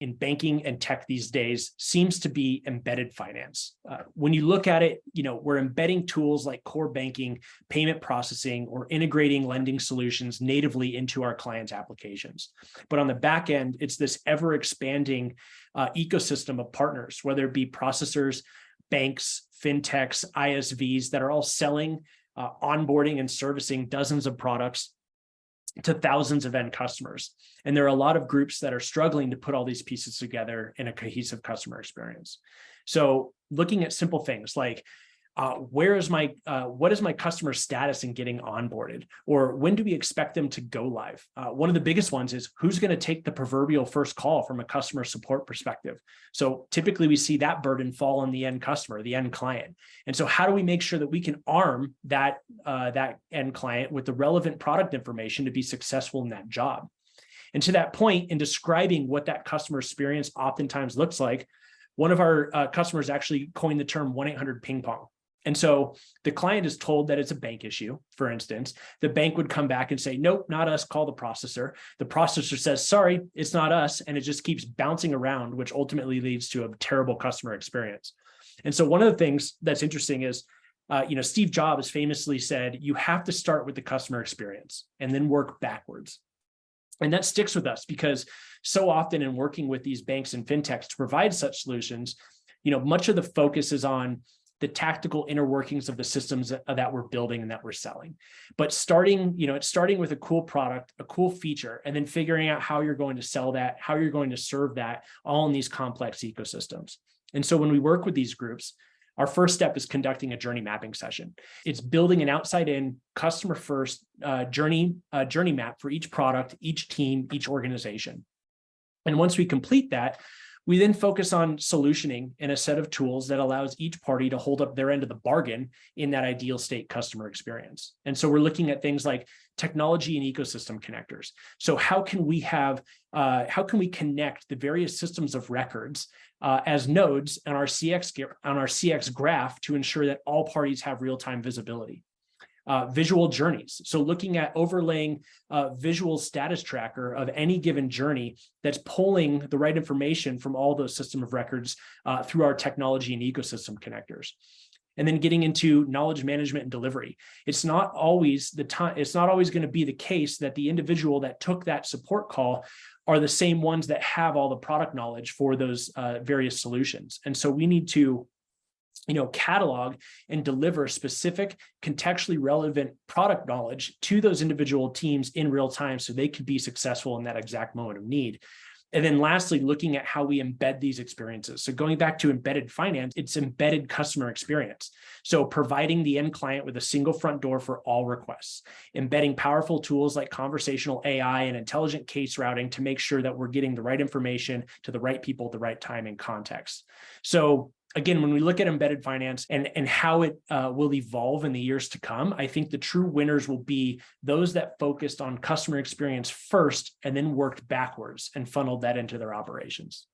in banking and tech these days seems to be embedded finance. When you look at it, we're embedding tools like core banking, payment processing, or integrating lending solutions natively into our clients' applications. But on the back end, it's this ever expanding ecosystem of partners, whether it be processors, banks, fintechs, ISVs that are all selling, onboarding, and servicing dozens of products to thousands of end customers. And there are a lot of groups that are struggling to put all these pieces together in a cohesive customer experience. So looking at simple things like, what is my customer status in getting onboarded? Or when do we expect them to go live? One of the biggest ones is who's going to take the proverbial first call from a customer support perspective. So typically we see that burden fall on the end customer, the end client. And so how do we make sure that we can arm that end client with the relevant product information to be successful in that job? And to that point, in describing what that customer experience oftentimes looks like, one of our customers actually coined the term 1-800 ping pong. And so the client is told that it's a bank issue, for instance. The bank would come back and say, nope, not us, call the processor. The processor says, sorry, it's not us. And it just keeps bouncing around, which ultimately leads to a terrible customer experience. And so one of the things that's interesting is, Steve Jobs famously said, you have to start with the customer experience and then work backwards. And that sticks with us because so often in working with these banks and fintechs to provide such solutions, much of the focus is on the tactical inner workings of the systems that we're building and that we're selling. But it's starting with a cool product, a cool feature, and then figuring out how you're going to sell that, how you're going to serve that, all in these complex ecosystems. And so when we work with these groups, our first step is conducting a journey mapping session. It's building an outside-in, customer-first journey map for each product, each team, each organization. And once we complete that, we then focus on solutioning in a set of tools that allows each party to hold up their end of the bargain in that ideal state customer experience. And so we're looking at things like technology and ecosystem connectors. So how can we connect the various systems of records as nodes on our CX graph to ensure that all parties have real-time visibility? Visual journeys. So looking at overlaying a visual status tracker of any given journey that's pulling the right information from all those system of records through our technology and ecosystem connectors. And then getting into knowledge management and delivery. It's not always going to be the case that the individual that took that support call are the same ones that have all the product knowledge for those various solutions. And so we need to catalog and deliver specific contextually relevant product knowledge to those individual teams in real time so they could be successful in that exact moment of need. And then lastly, looking at how we embed these experiences. So going back to embedded finance, it's embedded customer experience. So providing the end client with a single front door for all requests, embedding powerful tools like conversational AI and intelligent case routing to make sure that we're getting the right information to the right people at the right time and context. So again, when we look at embedded finance and how it will evolve in the years to come, I think the true winners will be those that focused on customer experience first and then worked backwards and funneled that into their operations.